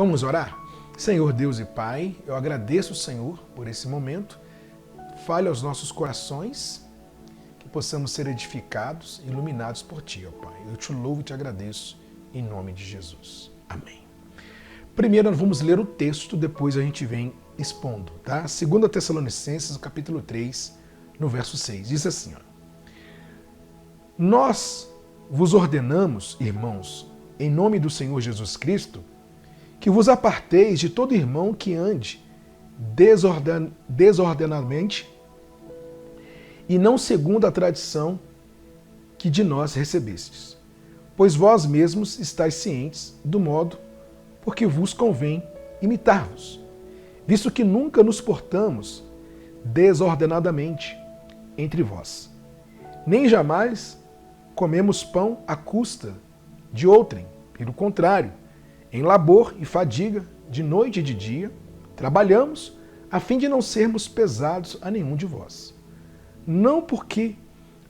Vamos orar? Senhor Deus e Pai, eu agradeço, Senhor, por esse momento. Fale aos nossos corações, que possamos ser edificados, iluminados por Ti, ó Pai. Eu te louvo e te agradeço, em nome de Jesus. Amém. Primeiro nós vamos ler o texto, depois a gente vem expondo, tá? 2 Tessalonicenses, capítulo 3, no verso 6. Diz assim, ó: Nós vos ordenamos, irmãos, em nome do Senhor Jesus Cristo, que vos aparteis de todo irmão que ande desordenadamente e não segundo a tradição que de nós recebestes. Pois vós mesmos estáis cientes do modo por que vos convém imitar-vos, visto que nunca nos portamos desordenadamente entre vós, nem jamais comemos pão à custa de outrem. Pelo contrário, em labor e fadiga, de noite e de dia, trabalhamos a fim de não sermos pesados a nenhum de vós. Não porque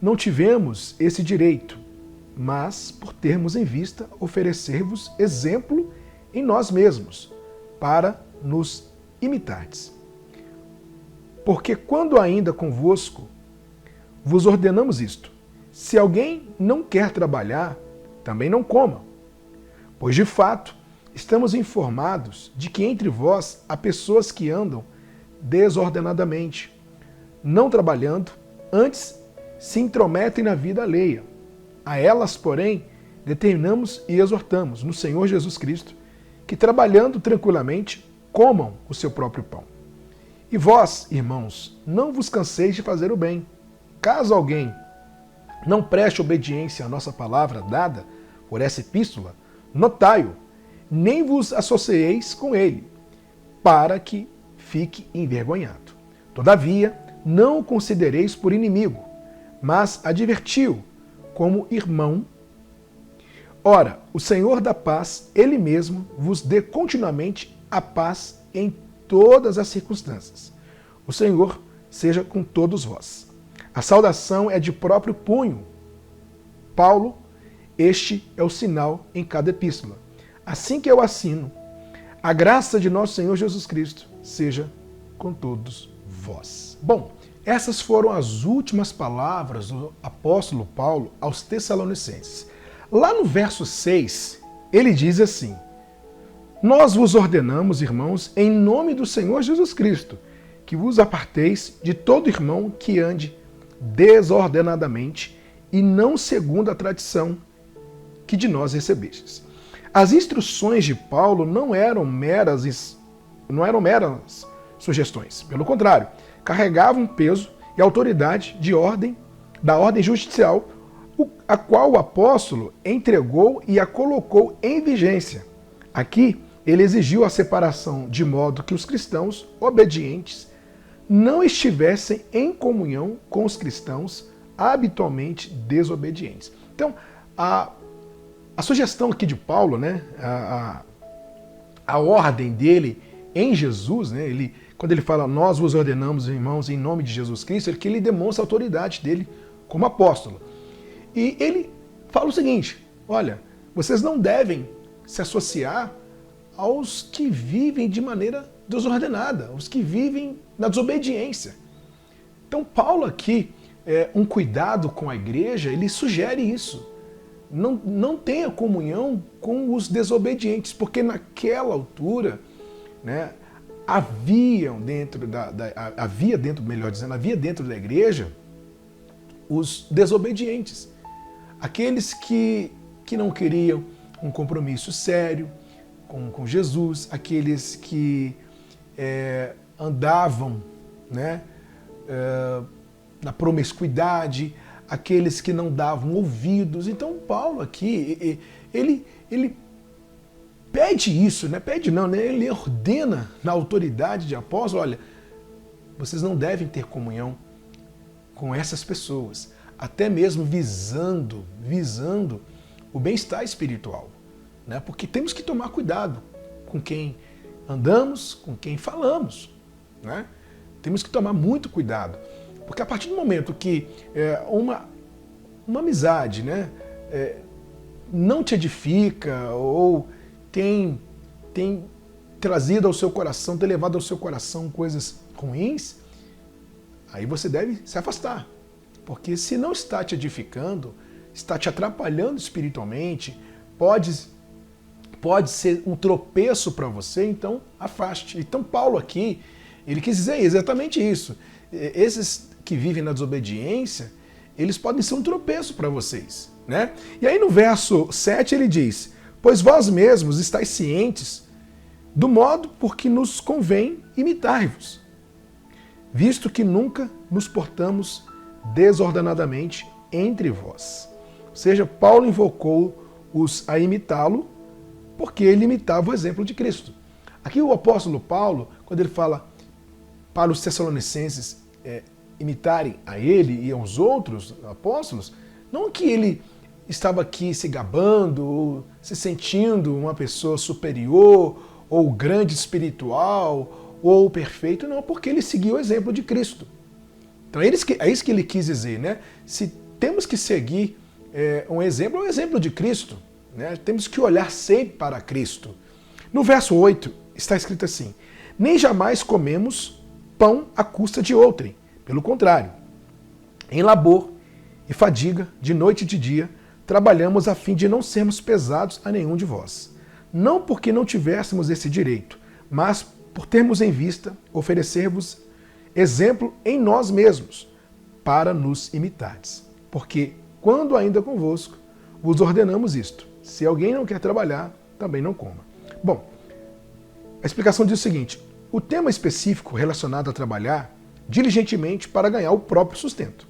não tivemos esse direito, mas por termos em vista oferecer-vos exemplo em nós mesmos, para nos imitardes. Porque quando ainda convosco vos ordenamos isto: se alguém não quer trabalhar, também não coma. Pois de fato, estamos informados de que entre vós há pessoas que andam desordenadamente, não trabalhando, antes se intrometem na vida alheia. A elas, porém, determinamos e exortamos no Senhor Jesus Cristo que, trabalhando tranquilamente, comam o seu próprio pão. E vós, irmãos, não vos canseis de fazer o bem. Caso alguém não preste obediência à nossa palavra dada por essa epístola, notai-o, nem vos associeis com ele, para que fique envergonhado. Todavia, não o considereis por inimigo, mas adverti-o como irmão. Ora, o Senhor da paz, Ele mesmo, vos dê continuamente a paz em todas as circunstâncias. O Senhor seja com todos vós. A saudação é de próprio punho. Paulo, este é o sinal em cada epístola. Assim que eu assino, a graça de nosso Senhor Jesus Cristo seja com todos vós. Bom, essas foram as últimas palavras do apóstolo Paulo aos Tessalonicenses. Lá no verso 6, ele diz assim: Nós vos ordenamos, irmãos, em nome do Senhor Jesus Cristo, que vos aparteis de todo irmão que ande desordenadamente e não segundo a tradição que de nós recebestes. As instruções de Paulo não eram meras sugestões. Pelo contrário, carregavam peso e autoridade da ordem judicial, a qual o apóstolo entregou e a colocou em vigência. Aqui, ele exigiu a separação de modo que os cristãos obedientes não estivessem em comunhão com os cristãos habitualmente desobedientes. Então, a sugestão aqui de Paulo, né, a ordem dele em Jesus, né, quando ele fala, nós vos ordenamos, irmãos, em nome de Jesus Cristo, é que ele demonstra a autoridade dele como apóstolo. E ele fala o seguinte: olha, vocês não devem se associar aos que vivem de maneira desordenada, aos que vivem na desobediência. Então, Paulo aqui, um cuidado com a igreja, ele sugere isso. Não tenha comunhão com os desobedientes, porque naquela altura, né, havia dentro da igreja os desobedientes, aqueles que não queriam um compromisso sério com Jesus, aqueles que andavam, né, na promiscuidade, aqueles que não davam ouvidos. Então Paulo aqui, ele pede isso, né? Pede não, né? Ele ordena na autoridade de apóstolo: olha, vocês não devem ter comunhão com essas pessoas, até mesmo visando o bem-estar espiritual, né? Porque temos que tomar cuidado com quem andamos, com quem falamos, né? Temos que tomar muito cuidado. Porque a partir do momento que uma amizade, né, não te edifica ou tem trazido ao seu coração, ter levado ao seu coração coisas ruins, aí você deve se afastar. Porque se não está te edificando, está te atrapalhando espiritualmente, pode ser um tropeço para você, então afaste. Então Paulo aqui, ele quis dizer exatamente isso. Esses que vivem na desobediência, eles podem ser um tropeço para vocês, né? E aí no verso 7 ele diz: pois vós mesmos estáis cientes do modo por que nos convém imitar-vos, visto que nunca nos portamos desordenadamente entre vós. Ou seja, Paulo invocou-os a imitá-lo porque ele imitava o exemplo de Cristo. Aqui o apóstolo Paulo, quando ele fala para os Tessalonicenses imitarem a ele e aos outros apóstolos, não que ele estava aqui se gabando, ou se sentindo uma pessoa superior, ou grande espiritual, ou perfeito, não, porque ele seguiu o exemplo de Cristo. Então é isso que ele quis dizer, né? Se temos que seguir um exemplo, é o exemplo de Cristo, né? Temos que olhar sempre para Cristo. No verso 8 está escrito assim: nem jamais comemos pão à custa de outrem, pelo contrário, em labor e fadiga, de noite e de dia, trabalhamos a fim de não sermos pesados a nenhum de vós. Não porque não tivéssemos esse direito, mas por termos em vista oferecer-vos exemplo em nós mesmos, para nos imitardes. Porque, quando ainda convosco, vos ordenamos isto: se alguém não quer trabalhar, também não coma. Bom, a explicação diz o seguinte: o tema específico relacionado a trabalhar diligentemente para ganhar o próprio sustento.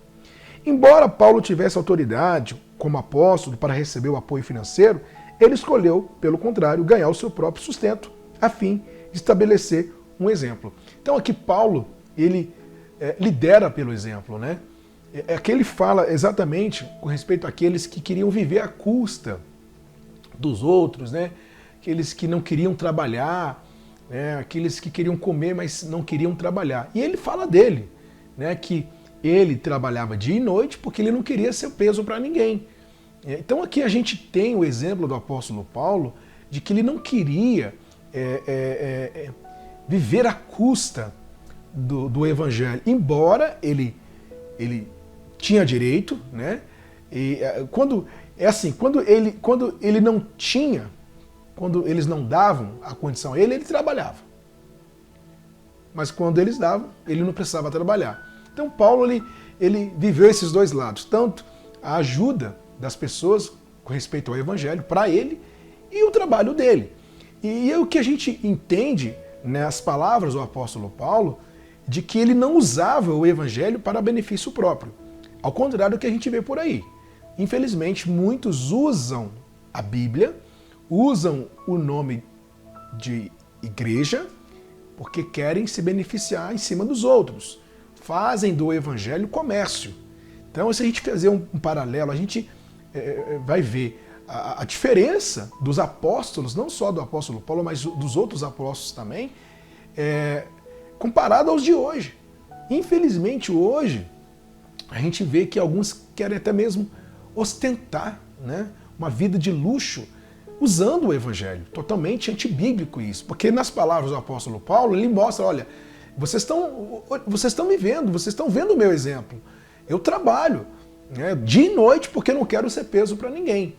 Embora Paulo tivesse autoridade como apóstolo para receber o apoio financeiro, ele escolheu, pelo contrário, ganhar o seu próprio sustento, a fim de estabelecer um exemplo. Então aqui Paulo, ele lidera pelo exemplo, né? Aqui ele fala exatamente com respeito àqueles que queriam viver à custa dos outros, né? Aqueles que não queriam trabalhar, né? Aqueles que queriam comer, mas não queriam trabalhar. E ele fala dele, né? Que ele trabalhava dia e noite porque ele não queria ser peso para ninguém. Então aqui a gente tem o exemplo do apóstolo Paulo de que ele não queria viver à custa do evangelho, embora ele tinha direito, né? E quando ele não tinha, quando eles não davam a condição a ele trabalhava. Mas quando eles davam, ele não precisava trabalhar. Então Paulo ele viveu esses dois lados, tanto a ajuda das pessoas com respeito ao evangelho para ele e o trabalho dele. E é o que a gente entende nas palavras do apóstolo Paulo, de que ele não usava o evangelho para benefício próprio. Ao contrário do que a gente vê por aí. Infelizmente, muitos usam a Bíblia, usam o nome de igreja, porque querem se beneficiar em cima dos outros. Fazem do evangelho comércio. Então, se a gente fazer um paralelo, a gente vai ver a diferença dos apóstolos, não só do apóstolo Paulo, mas dos outros apóstolos também, comparado aos de hoje. Infelizmente, hoje, a gente vê que alguns querem até mesmo ostentar, né, uma vida de luxo usando o evangelho. Totalmente antibíblico isso. Porque nas palavras do apóstolo Paulo, ele mostra, olha, vocês estão me vendo, vocês estão vendo o meu exemplo. Eu trabalho, né, dia e noite porque eu não quero ser peso para ninguém.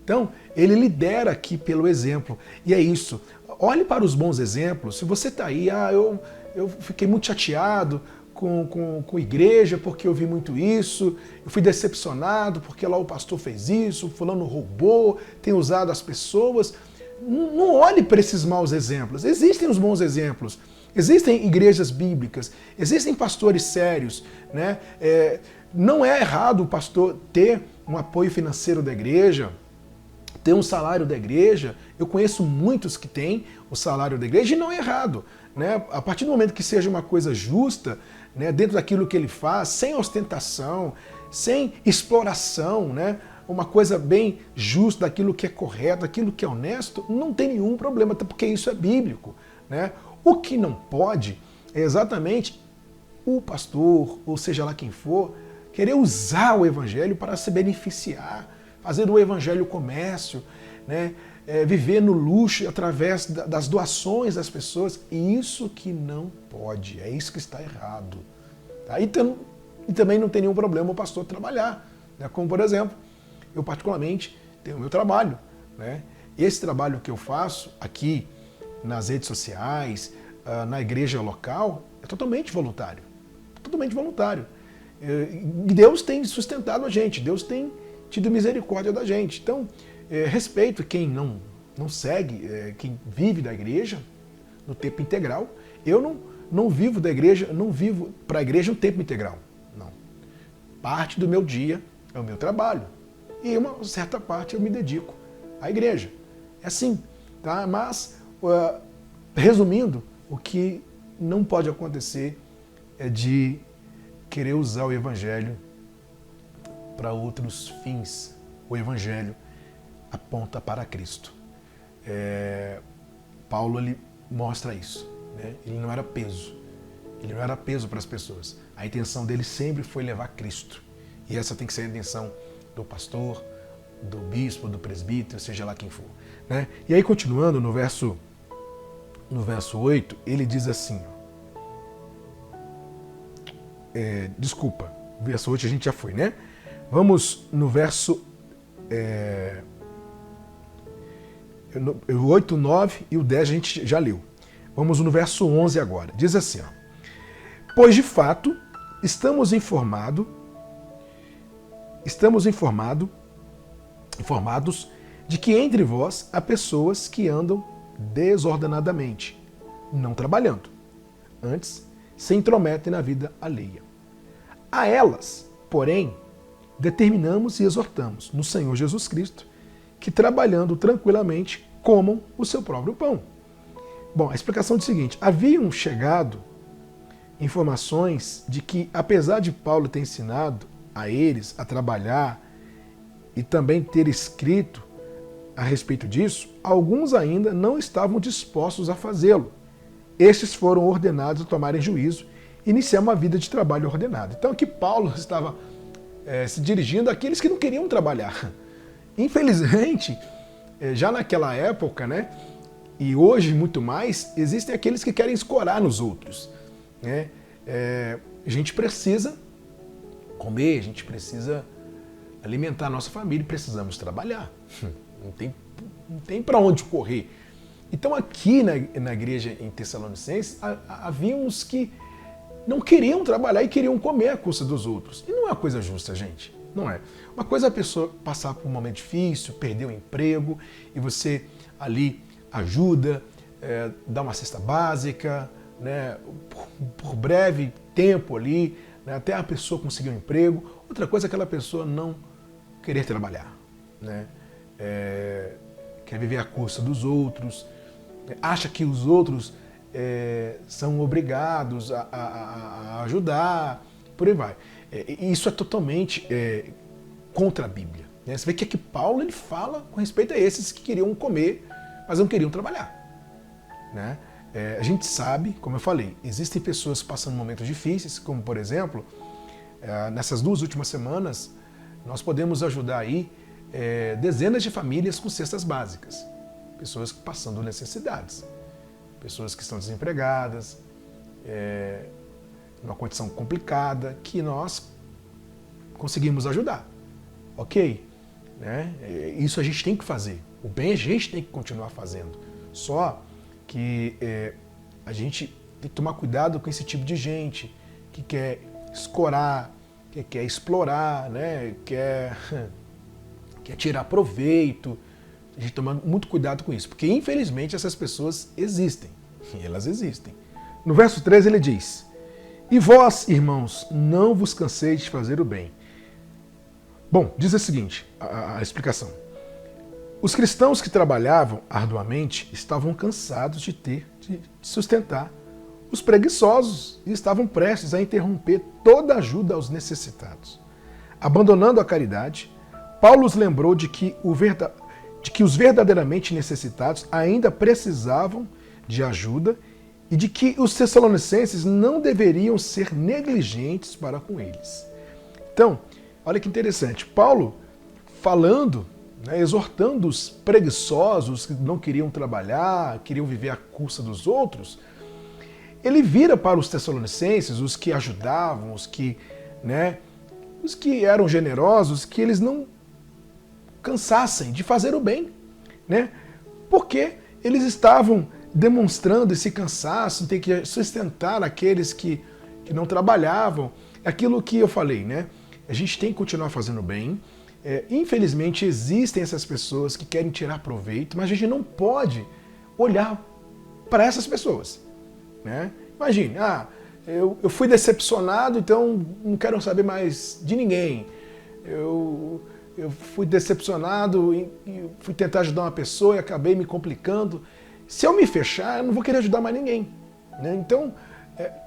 Então, ele lidera aqui pelo exemplo. E é isso. Olhe para os bons exemplos. Se você está aí, eu fiquei muito chateado com a igreja porque eu vi muito isso, eu fui decepcionado porque lá o pastor fez isso, o fulano roubou, tem usado as pessoas. Não olhe para esses maus exemplos. Existem os bons exemplos. Existem igrejas bíblicas, existem pastores sérios, né? Não é errado o pastor ter um apoio financeiro da igreja, ter um salário da igreja. Eu conheço muitos que têm o salário da igreja e não é errado, né? A partir do momento que seja uma coisa justa, né, dentro daquilo que ele faz, sem ostentação, sem exploração, né? Uma coisa bem justa, daquilo que é correto, daquilo que é honesto, não tem nenhum problema, até porque isso é bíblico, né? O que não pode é exatamente o pastor, ou seja lá quem for, querer usar o evangelho para se beneficiar, fazer do evangelho comércio, né? viver no luxo através das doações das pessoas. Isso que não pode, é isso que está errado. Tá? E também não tem nenhum problema o pastor trabalhar. Né? Como, por exemplo, eu particularmente tenho o meu trabalho. Né? Esse trabalho que eu faço aqui nas redes sociais, na igreja local, é totalmente voluntário. Totalmente voluntário. E Deus tem sustentado a gente, Deus tem tido misericórdia da gente. Então, respeito quem não segue, quem vive da igreja no tempo integral. Eu não vivo da igreja, não vivo para a igreja no tempo integral. Não. Parte do meu dia é o meu trabalho. E uma certa parte eu me dedico à igreja. É assim, tá? Mas, resumindo, o que não pode acontecer é de querer usar o evangelho para outros fins. O evangelho aponta para Cristo. Paulo ele mostra isso. Né? Ele não era peso. Ele não era peso para as pessoas. A intenção dele sempre foi levar Cristo. E essa tem que ser a intenção do pastor, do bispo, do presbítero, seja lá quem for. Né? E aí, continuando no verso 8, ele diz assim, desculpa, verso 8 a gente já foi, né? Vamos no verso 8, 9 e o 10 a gente já leu. Vamos no verso 11 agora. Diz assim, ó, pois de fato estamos informados de que entre vós há pessoas que andam desordenadamente, não trabalhando, antes se intrometem na vida alheia. A elas, porém, determinamos e exortamos no Senhor Jesus Cristo que, trabalhando tranquilamente, comam o seu próprio pão. Bom, a explicação é o seguinte: haviam chegado informações de que, apesar de Paulo ter ensinado a eles a trabalhar e também ter escrito a respeito disso, alguns ainda não estavam dispostos a fazê-lo. Estes foram ordenados a tomarem juízo e iniciar uma vida de trabalho ordenado. Então aqui Paulo estava se dirigindo àqueles que não queriam trabalhar. Infelizmente, já naquela época, né, e hoje muito mais, existem aqueles que querem escorar nos outros. Né? A gente precisa comer, a gente precisa alimentar a nossa família, precisamos trabalhar. Não tem para onde correr. Então aqui na igreja em Tessalonicenses, havia uns que não queriam trabalhar e queriam comer à custa dos outros. E não é uma coisa justa, gente. Não é. Uma coisa é a pessoa passar por um momento difícil, perder o emprego, e você ali ajuda, dá uma cesta básica, né, por breve tempo ali, né, até a pessoa conseguir um emprego. Outra coisa é aquela pessoa não querer trabalhar, né? Quer viver à custa dos outros, acha que os outros são obrigados a ajudar, por aí vai. Isso é totalmente contra a Bíblia. Né? Você vê que aqui Paulo ele fala com respeito a esses que queriam comer, mas não queriam trabalhar. Né? A gente sabe, como eu falei, existem pessoas passando momentos difíceis, como por exemplo, nessas 2 últimas semanas, nós podemos ajudar aí dezenas de famílias com cestas básicas. Pessoas passando necessidades. Pessoas que estão desempregadas, numa condição complicada, que nós conseguimos ajudar. Ok? Né? Isso a gente tem que fazer. O bem a gente tem que continuar fazendo. Só que a gente tem que tomar cuidado com esse tipo de gente que quer escorar, que quer explorar, né? quer tirar proveito. A gente toma muito cuidado com isso, porque infelizmente essas pessoas existem. E elas existem. No verso 13 ele diz: e vós, irmãos, não vos canseis de fazer o bem. Bom, diz o seguinte, a explicação. Os cristãos que trabalhavam arduamente estavam cansados de sustentar os preguiçosos e estavam prestes a interromper toda ajuda aos necessitados. Abandonando a caridade, Paulo os lembrou de que os verdadeiramente necessitados ainda precisavam de ajuda e de que os tessalonicenses não deveriam ser negligentes para com eles. Então, olha que interessante, Paulo falando né, exortando os preguiçosos que não queriam trabalhar, queriam viver à custa dos outros, ele vira para os Tessalonicenses, os que ajudavam, né, os que eram generosos, que eles não cansassem de fazer o bem, né? Porque eles estavam demonstrando esse cansaço, ter que sustentar aqueles que não trabalhavam. Aquilo que eu falei, né? A gente tem que continuar fazendo bem. Infelizmente existem essas pessoas que querem tirar proveito, mas a gente não pode olhar para essas pessoas, né? Imagine, eu fui decepcionado, então não quero saber mais de ninguém. Eu fui decepcionado e fui tentar ajudar uma pessoa e acabei me complicando. Se eu me fechar, eu não vou querer ajudar mais ninguém, né? Então,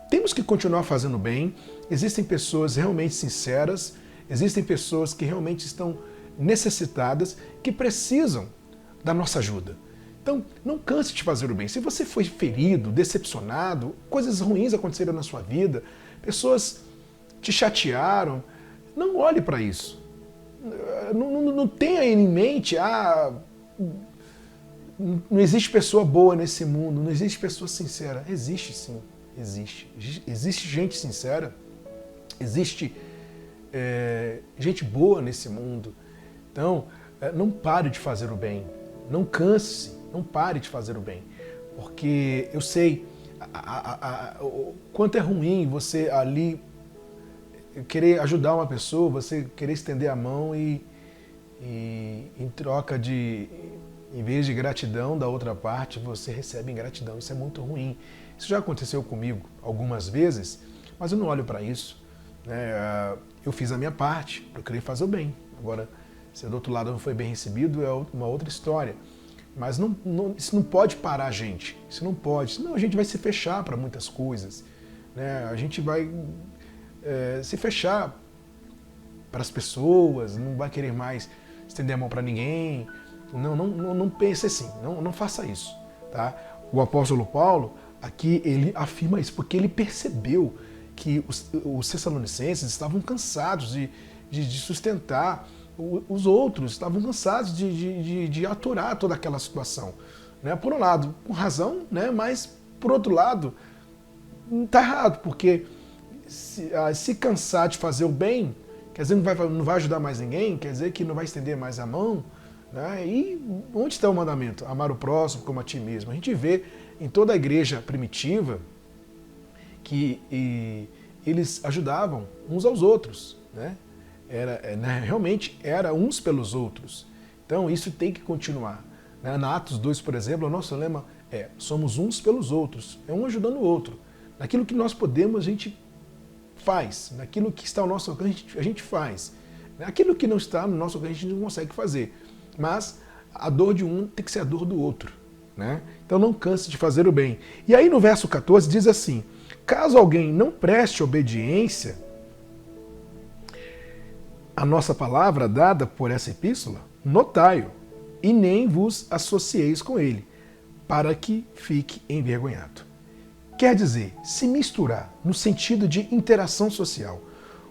temos que continuar fazendo bem. Existem pessoas realmente sinceras, existem pessoas que realmente estão necessitadas, que precisam da nossa ajuda. Então, não canse de fazer o bem. Se você foi ferido, decepcionado, coisas ruins aconteceram na sua vida, pessoas te chatearam, não olhe para isso. Não tenha em mente, não existe pessoa boa nesse mundo, não existe pessoa sincera. Existe sim, existe. Existe gente sincera, existe gente boa nesse mundo. Então, não pare de fazer o bem, não canse, não pare de fazer o bem. Porque eu sei o quanto é ruim você ali querer ajudar uma pessoa, você querer estender a mão e em troca de, em vez de gratidão da outra parte, você recebe ingratidão. Isso é muito ruim. Isso já aconteceu comigo algumas vezes, mas eu não olho para isso, né? Eu fiz a minha parte, procurei fazer o bem. Agora, se do outro lado não foi bem recebido, é uma outra história. Mas isso não pode parar a gente. Isso não pode. Senão a gente vai se fechar para muitas coisas, né? A gente vai se fechar para as pessoas, não vai querer mais estender a mão para ninguém. Não pense assim, não faça isso, tá? O apóstolo Paulo, aqui, ele afirma isso, porque ele percebeu que os Tessalonicenses estavam cansados de sustentar os outros, estavam cansados de aturar toda aquela situação, né? Por um lado, com razão, né? Mas, por outro lado, está errado, porque se cansar de fazer o bem, quer dizer, não vai ajudar mais ninguém, quer dizer que não vai estender mais a mão, né? E onde está o mandamento? Amar o próximo como a ti mesmo. A gente vê em toda a igreja primitiva que eles ajudavam uns aos outros, né? Realmente era uns pelos outros. Então isso tem que continuar, né? Na Atos 2, por exemplo, o nosso lema é: somos uns pelos outros, é um ajudando o outro. Naquilo que nós podemos, a gente faz. Naquilo que está ao nosso alcance, a gente faz. Aquilo que não está no nosso alcance, a gente não consegue fazer. Mas a dor de um tem que ser a dor do outro, né? Então não canse de fazer o bem. E aí no verso 14 diz assim: caso alguém não preste obediência à nossa palavra dada por essa epístola, notai-o, e nem vos associeis com ele, para que fique envergonhado. Quer dizer, se misturar no sentido de interação social.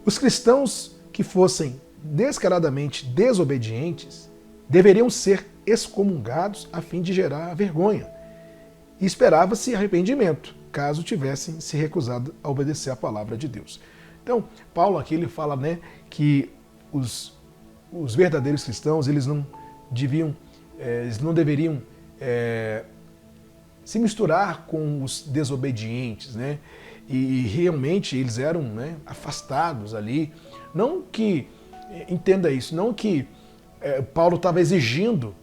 Os cristãos que fossem descaradamente desobedientes deveriam ser excomungados a fim de gerar vergonha. E esperava-se arrependimento, caso tivessem se recusado a obedecer à palavra de Deus. Então, Paulo aqui ele fala, né, que os verdadeiros cristãos eles não deveriam se misturar com os desobedientes, né? E realmente eles eram, né, afastados ali. Não que, entenda isso, não que Paulo estava exigindo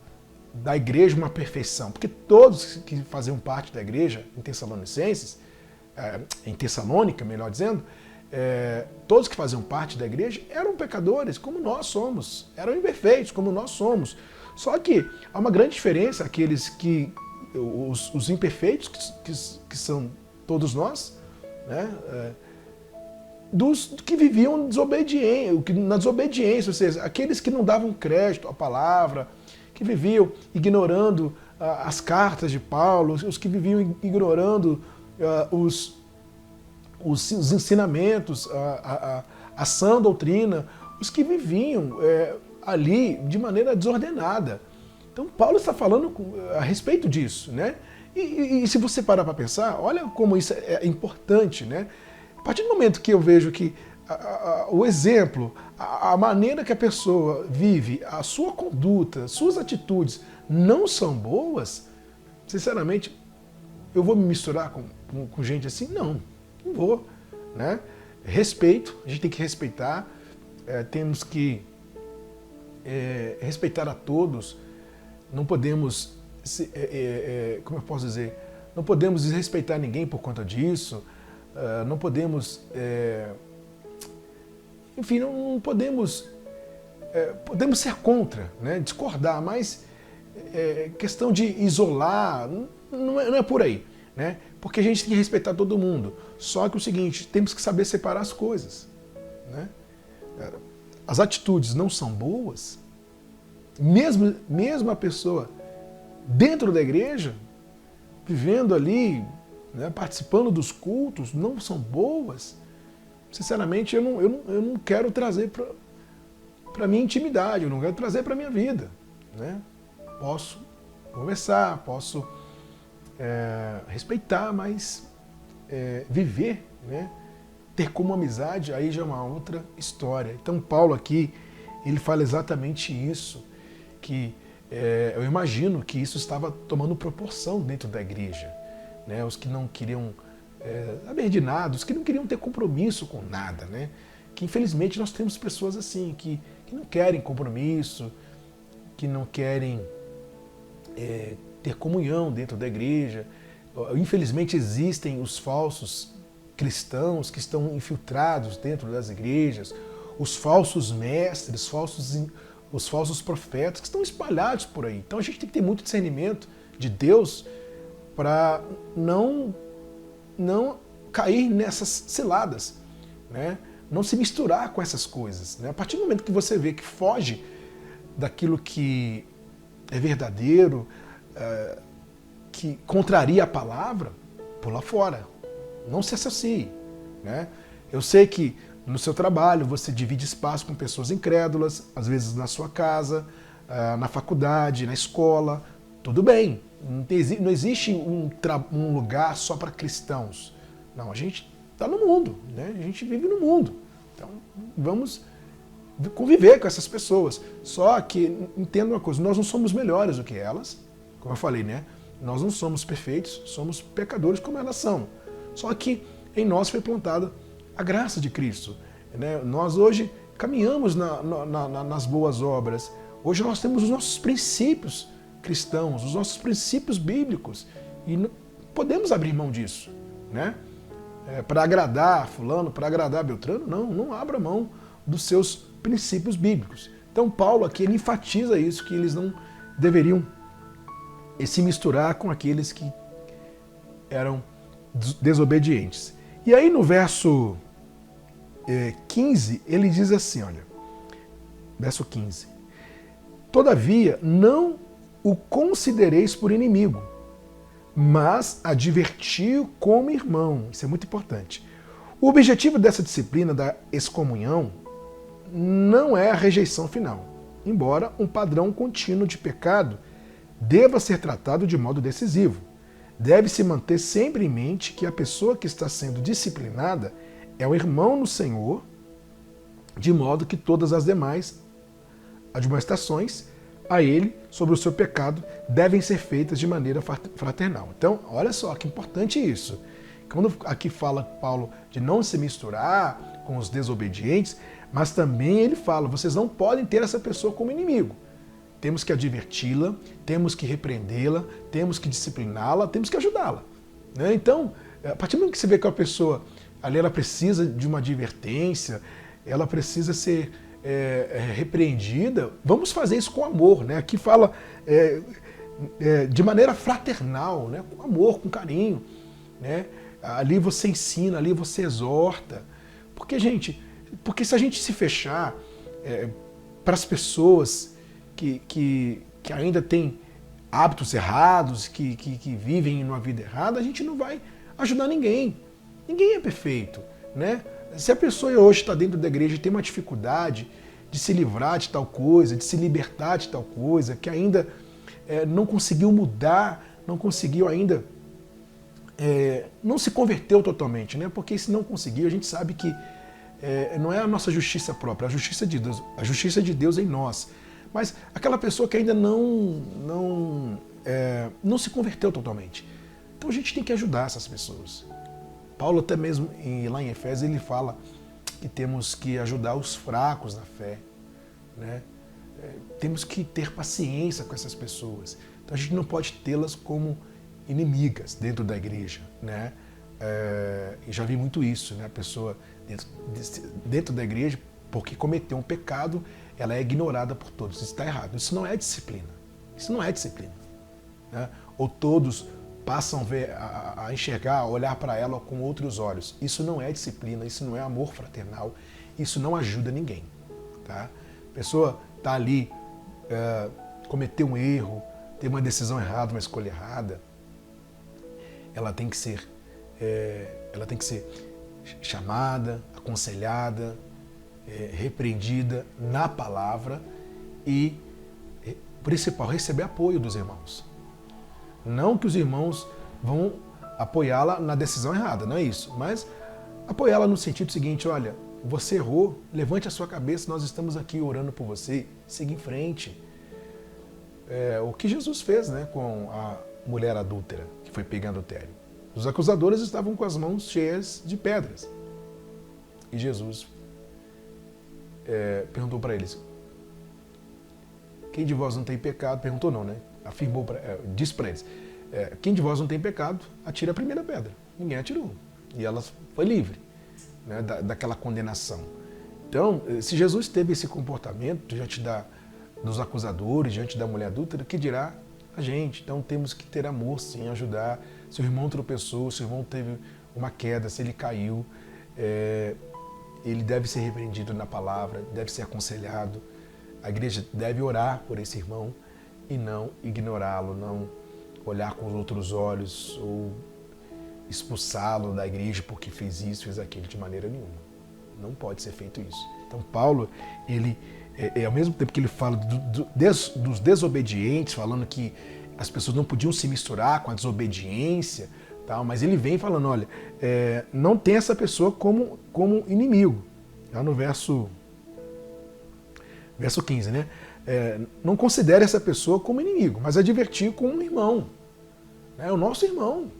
da igreja uma perfeição, porque todos que faziam parte da igreja em Tessalônica, melhor dizendo, todos que faziam parte da igreja eram pecadores, como nós somos, eram imperfeitos, como nós somos. Só que há uma grande diferença, aqueles que os imperfeitos, que são todos nós, né, dos que viviam na desobediência, ou seja, aqueles que não davam crédito à palavra, que viviam ignorando as cartas de Paulo, os que viviam ignorando os ensinamentos, a sã doutrina, os que viviam ali de maneira desordenada. Então Paulo está falando a respeito disso, né? E se você parar para pensar, olha como isso é importante, né? A partir do momento que eu vejo que o exemplo, a maneira que a pessoa vive, a sua conduta, suas atitudes não são boas, sinceramente, eu vou me misturar com gente assim? Não vou, né? Respeito, a gente tem que respeitar, temos que respeitar a todos, não podemos, como eu posso dizer, não podemos desrespeitar ninguém por conta disso, não podemos, enfim, não podemos, podemos ser contra, né? Discordar, mas questão de isolar, não é por aí, né? Porque a gente tem que respeitar todo mundo. Só que o seguinte, temos que saber separar as coisas, né? As atitudes não são boas, mesmo a pessoa dentro da igreja, vivendo ali, né, participando dos cultos, não são boas. Sinceramente, eu não quero trazer para a minha intimidade, eu não quero trazer para a minha vida, né? Posso conversar, posso respeitar, mas viver, né? Ter como amizade, aí já é uma outra história. Então Paulo aqui, ele fala exatamente isso, que eu imagino que isso estava tomando proporção dentro da igreja, né? Os que não queriam saber de nada, os que não queriam ter compromisso com nada, né? Que infelizmente nós temos pessoas assim, que não querem compromisso, que não querem ter comunhão dentro da igreja. Infelizmente existem os falsos cristãos que estão infiltrados dentro das igrejas, os falsos mestres, os falsos profetas que estão espalhados por aí. Então a gente tem que ter muito discernimento de Deus para não cair nessas ciladas, né? Não se misturar com essas coisas, né? A partir do momento que você vê que foge daquilo que é verdadeiro, que contraria a palavra, pula fora. Não se associe, né? Eu sei que no seu trabalho você divide espaço com pessoas incrédulas, às vezes na sua casa, na faculdade, na escola, tudo bem. Não existe um lugar só para cristãos. Não, a gente está no mundo, né? A gente vive no mundo. Então vamos conviver com essas pessoas. Só que entenda uma coisa, nós não somos melhores do que elas, como eu falei, né? Nós não somos perfeitos, somos pecadores como elas são. Só que em nós foi plantada a graça de Cristo, né? Nós hoje caminhamos nas boas obras. Hoje nós temos os nossos princípios cristãos, os nossos princípios bíblicos. E não podemos abrir mão disso, né? Para agradar fulano, para agradar Beltrano, não abra mão dos seus princípios bíblicos. Então Paulo aqui ele enfatiza isso, que eles não deveriam se misturar com aqueles que eram desobedientes. E aí no verso 15, ele diz assim, olha, verso 15: todavia não o considereis por inimigo, mas adverti-o como irmão. Isso é muito importante. O objetivo dessa disciplina da excomunhão não é a rejeição final, embora um padrão contínuo de pecado deva ser tratado de modo decisivo. Deve-se manter sempre em mente que a pessoa que está sendo disciplinada é o irmão no Senhor, de modo que todas as demais admoestações a ele sobre o seu pecado devem ser feitas de maneira fraternal. Então, olha só que importante isso. Quando aqui fala Paulo de não se misturar com os desobedientes, mas também ele fala, vocês não podem ter essa pessoa como inimigo. Temos que adverti-la, temos que repreendê-la, temos que discipliná-la, temos que ajudá-la, né? Então, a partir do momento que você vê que a pessoa ali ela precisa de uma advertência, ela precisa ser repreendida, vamos fazer isso com amor, né? Aqui fala de maneira fraternal, né? Com amor, com carinho, né? Ali você ensina, ali você exorta. Porque se a gente se fechar para as pessoas que ainda têm hábitos errados, que vivem numa vida errada, a gente não vai ajudar ninguém. Ninguém é perfeito, né? Se a pessoa hoje está dentro da igreja e tem uma dificuldade de se livrar de tal coisa, de se libertar de tal coisa, que ainda não conseguiu mudar, não conseguiu ainda, não se converteu totalmente, né? Porque se não conseguiu, a gente sabe que não é a nossa justiça própria, a justiça de Deus em nós. Mas aquela pessoa que ainda não se converteu totalmente. Então a gente tem que ajudar essas pessoas. Paulo até mesmo lá em Efésios ele fala que temos que ajudar os fracos na fé, né? Temos que ter paciência com essas pessoas. Então a gente não pode tê-las como inimigas dentro da igreja, né? E já vi muito isso, né? A pessoa dentro da igreja, porque cometeu um pecado, ela é ignorada por todos. Isso está errado. Isso não é disciplina. Isso não é disciplina, né? Ou todos passam a enxergar, a olhar para ela com outros olhos. Isso não é disciplina, isso não é amor fraternal, isso não ajuda ninguém, tá? A pessoa está ali, cometeu um erro, teve uma decisão errada, uma escolha errada, ela tem que ser chamada, aconselhada, repreendida na palavra e, principal, receber apoio dos irmãos. Não que os irmãos vão apoiá-la na decisão errada, não é isso. Mas apoiá-la no sentido seguinte, olha, você errou, levante a sua cabeça, nós estamos aqui orando por você, siga em frente. O que Jesus fez, né, com a mulher adúltera que foi pega em adultério. Os acusadores estavam com as mãos cheias de pedras. E Jesus perguntou para eles, quem de vós não tem pecado? Perguntou não, né? Disse para eles, quem de vós não tem pecado, atire a primeira pedra. Ninguém atirou. E ela foi livre, né, daquela condenação. Então, se Jesus teve esse comportamento diante dos acusadores, diante da mulher adúltera, que dirá a gente? Então temos que ter amor, sim, ajudar. Se o irmão tropeçou, se o irmão teve uma queda, se ele caiu, ele deve ser repreendido na palavra, deve ser aconselhado. A igreja deve orar por esse irmão e não ignorá-lo, não olhar com os outros olhos ou expulsá-lo da igreja porque fez isso, fez aquilo, de maneira nenhuma. Não pode ser feito isso. Então Paulo, ele, ao mesmo tempo que ele fala dos desobedientes, falando que as pessoas não podiam se misturar com a desobediência, tal, mas ele vem falando, olha, não tem essa pessoa como inimigo. Lá no verso 15, né? Não considere essa pessoa como inimigo, mas advertir como um irmão. É o nosso irmão.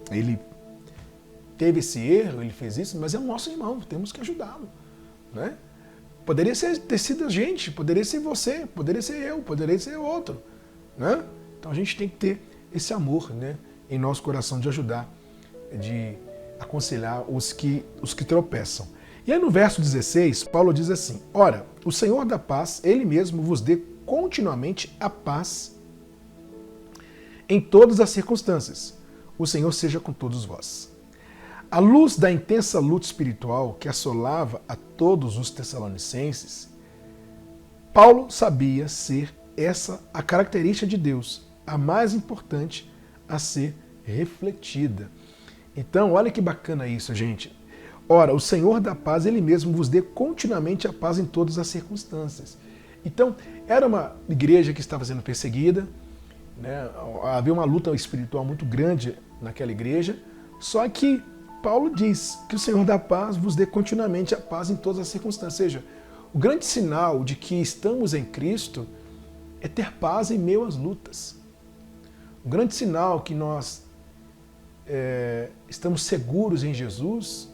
Ele teve esse erro, ele fez isso, mas é o nosso irmão, temos que ajudá-lo, né? Poderia ter sido a gente, poderia ser você, poderia ser eu, poderia ser outro, né? Então a gente tem que ter esse amor, né, em nosso coração de ajudar, de aconselhar os que tropeçam. E aí no verso 16, Paulo diz assim, ora, o Senhor da paz, Ele mesmo vos dê continuamente a paz em todas as circunstâncias. O Senhor seja com todos vós. À luz da intensa luta espiritual que assolava a todos os tessalonicenses, Paulo sabia ser essa a característica de Deus, a mais importante a ser refletida. Então, olha que bacana isso, gente. Ora, o Senhor da paz, Ele mesmo vos dê continuamente a paz em todas as circunstâncias. Então, era uma igreja que estava sendo perseguida, né? Havia uma luta espiritual muito grande naquela igreja, só que Paulo diz que o Senhor da paz vos dê continuamente a paz em todas as circunstâncias. Ou seja, o grande sinal de que estamos em Cristo é ter paz em meio às lutas. O grande sinal que nós estamos seguros em Jesus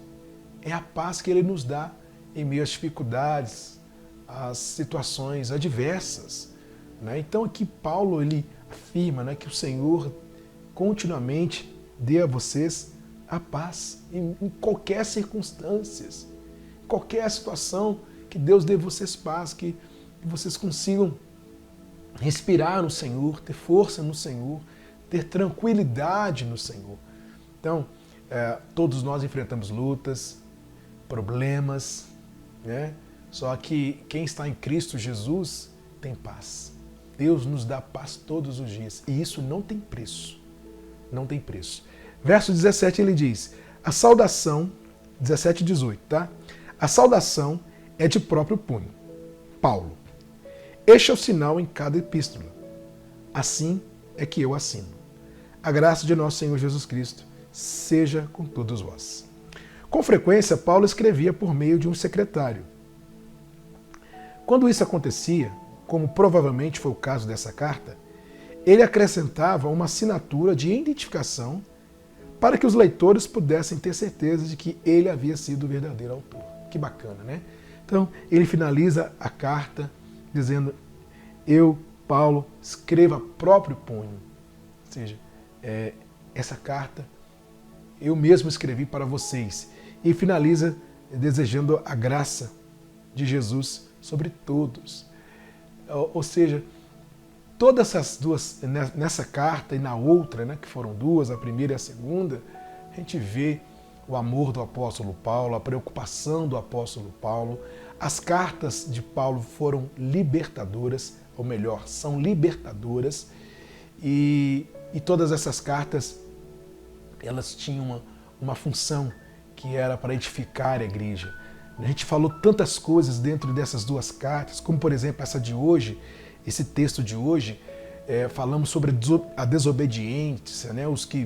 é a paz que Ele nos dá em meio às dificuldades, às situações adversas, né? Então aqui Paulo ele afirma, né, que o Senhor continuamente dê a vocês a paz em qualquer circunstância, em qualquer situação, que Deus dê a vocês paz, que vocês consigam respirar no Senhor, ter força no Senhor, ter tranquilidade no Senhor. Então, todos nós enfrentamos lutas, problemas, né? Só que quem está em Cristo Jesus tem paz. Deus nos dá paz todos os dias e isso não tem preço. Não tem preço. Verso 17 ele diz, a saudação, 17 e 18, tá? A saudação é de próprio punho. Paulo. Este é o sinal em cada epístola. Assim é que eu assino. A graça de nosso Senhor Jesus Cristo seja com todos vós. Com frequência, Paulo escrevia por meio de um secretário. Quando isso acontecia, como provavelmente foi o caso dessa carta, ele acrescentava uma assinatura de identificação para que os leitores pudessem ter certeza de que ele havia sido o verdadeiro autor. Que bacana, né? Então, ele finaliza a carta dizendo: eu, Paulo, escrevo a próprio punho. Ou seja, essa carta eu mesmo escrevi para vocês. E finaliza desejando a graça de Jesus sobre todos. Ou seja, todas essas duas, nessa carta e na outra, né, que foram duas, a primeira e a segunda, a gente vê o amor do apóstolo Paulo, a preocupação do apóstolo Paulo. As cartas de Paulo foram libertadoras, ou melhor, são libertadoras, e todas essas cartas, elas tinham uma função que era para edificar a igreja. A gente falou tantas coisas dentro dessas duas cartas, como por exemplo essa de hoje, esse texto de hoje, falamos sobre a desobediência, né? os que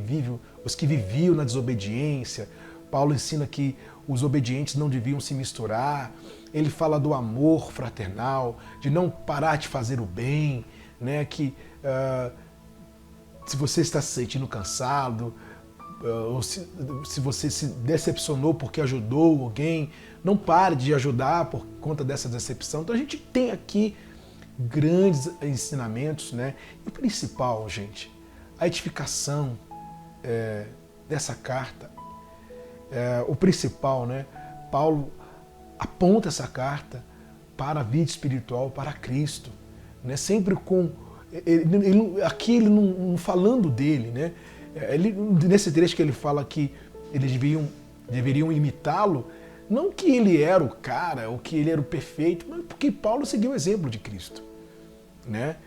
viviam na desobediência. Paulo ensina que os obedientes não deviam se misturar. Ele fala do amor fraternal, de não parar de fazer o bem, né? Que se você está se sentindo cansado, ou se você se decepcionou porque ajudou alguém, não pare de ajudar por conta dessa decepção. Então a gente tem aqui grandes ensinamentos, né? E o principal, gente, a edificação dessa carta, o principal, né? Paulo aponta essa carta para a vida espiritual, para Cristo, né? Sempre com aqui ele não falando dele, né? Nesse trecho que ele fala que eles deveriam imitá-lo, não que ele era o cara, ou que ele era o perfeito, mas porque Paulo seguiu o exemplo de Cristo, né?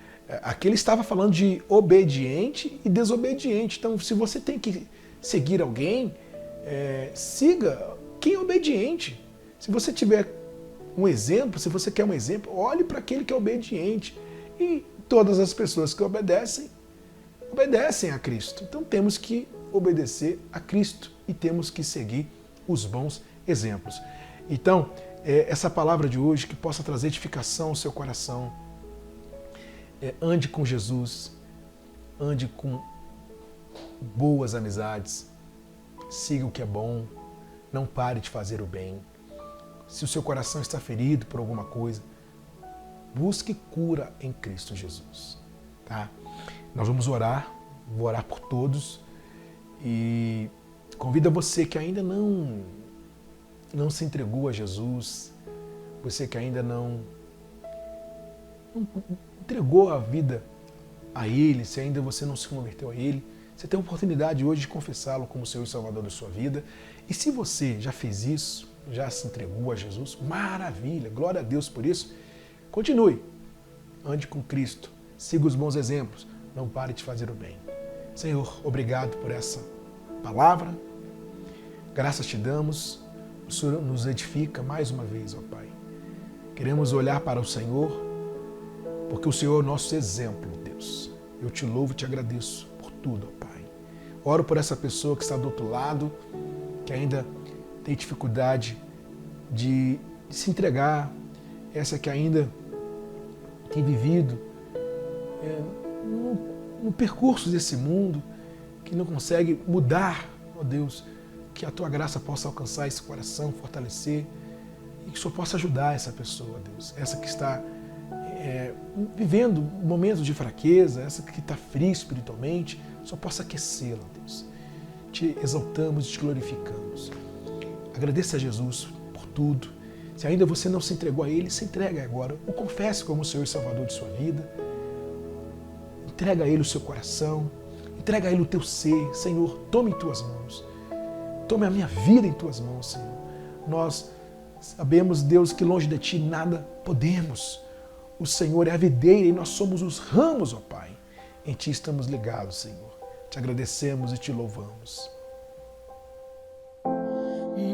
Aqui ele estava falando de obediente e desobediente. Então, se você tem que seguir alguém, siga quem é obediente. Se você tiver um exemplo, se você quer um exemplo, olhe para aquele que é obediente. E todas as pessoas que obedecem a Cristo. Então temos que obedecer a Cristo e temos que seguir os bons exemplos. Então, essa palavra de hoje que possa trazer edificação ao seu coração. Ande com Jesus, ande com boas amizades, siga o que é bom, não pare de fazer o bem. Se o seu coração está ferido por alguma coisa, busque cura em Cristo Jesus. Tá? Nós vamos orar, vou orar por todos e convido você que ainda não se entregou a Jesus, você que ainda não entregou a vida a Ele, se ainda você não se converteu a Ele, você tem a oportunidade hoje de confessá-lo como Senhor e Salvador da sua vida. E se você já fez isso, já se entregou a Jesus, maravilha, glória a Deus por isso, continue, ande com Cristo, siga os bons exemplos, não pare de fazer o bem. Senhor, obrigado por essa palavra, graças te damos, o Senhor nos edifica mais uma vez, ó Pai. Queremos olhar para o Senhor, porque o Senhor é o nosso exemplo, Deus. Eu te louvo e te agradeço por tudo, ó Pai. Oro por essa pessoa que está do outro lado, que ainda tem dificuldade de se entregar, essa que ainda tem vivido no percurso desse mundo, que não consegue mudar, ó Deus, que a Tua graça possa alcançar esse coração, fortalecer, e que o Senhor possa ajudar essa pessoa, Deus, essa que está vivendo momentos de fraqueza, essa que está fria espiritualmente, só possa aquecê-la, Deus. Te exaltamos e te glorificamos. Agradeça a Jesus por tudo. Se ainda você não se entregou a Ele, se entregue agora. O confesse como o Senhor e Salvador de sua vida. Entrega a Ele o seu coração. Entrega a Ele o teu ser. Senhor, tome em Tuas mãos. Tome a minha vida em Tuas mãos, Senhor. Nós sabemos, Deus, que longe de Ti nada podemos. O Senhor é a videira e nós somos os ramos, ó Pai. Em Ti estamos ligados, Senhor. Te agradecemos e Te louvamos.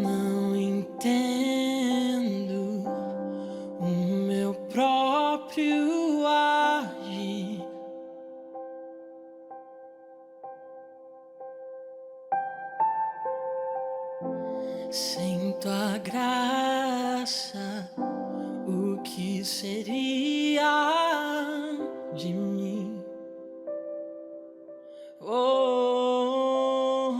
Não entendo Sem tua graça, o que seria de mim? Oh,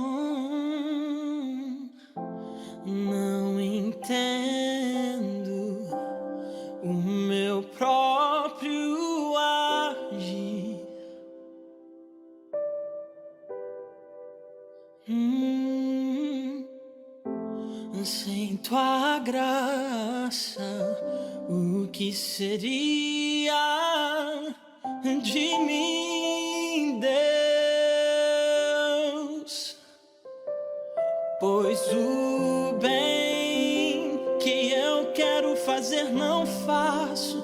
não entendo o meu próprio agir. Sem tua graça, o que seria de mim, Deus? Pois o bem que eu quero fazer não faço,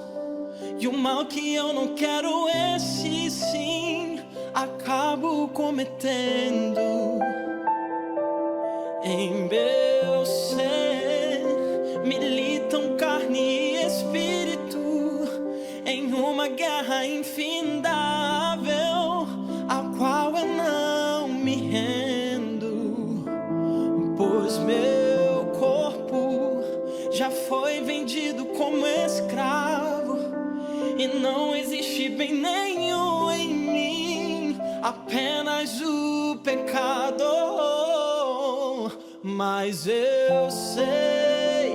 e o mal que eu não quero, esse sim acabo cometendo. Em meu ser militam carne e espírito, em uma guerra infindável, a qual eu não me rendo. Pois meu corpo já foi vendido como escravo, e não existe bem nenhum em mim, apenas o pecado. Mas eu sei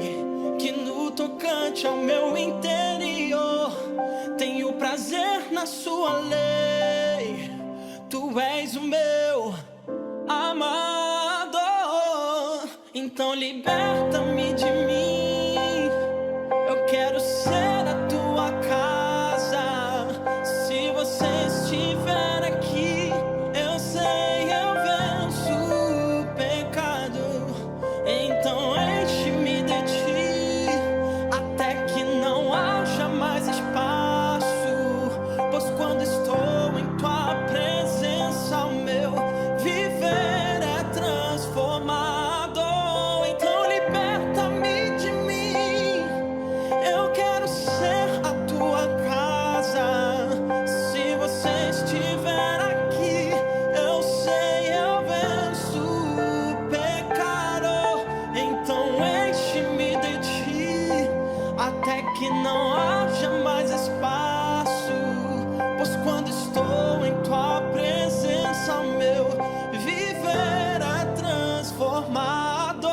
que no tocante ao meu interior tenho prazer na sua lei. Tu és o meu amado, então liberta-me de mim. Eu quero ser a tua casa. Se você estiver aqui, eu sei, eu venço o pecado. Então enche-me de ti, até que não haja mais espaço. Pois quando estou em tua presença, o meu viver é transformado. Então liberta-me de mim. Eu quero ser a tua casa. Se você estiver aqui, eu sei, eu venço o pecado. Então enche-me de ti, até que não haja mais espaço. Pois quando estou em tua presença, o meu viver é transformado,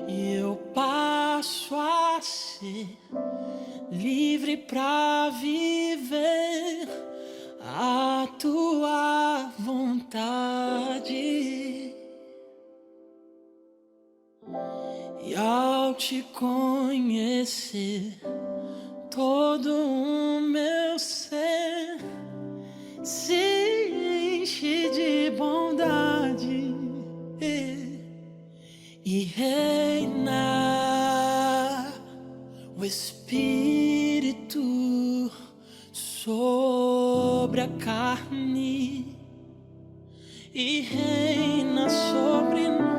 e eu passo a ser livre pra viver a tua vontade. E ao te conhecer, todo o meu ser se enche de bondade e reina o Espírito sobre a carne e reina sobre nós.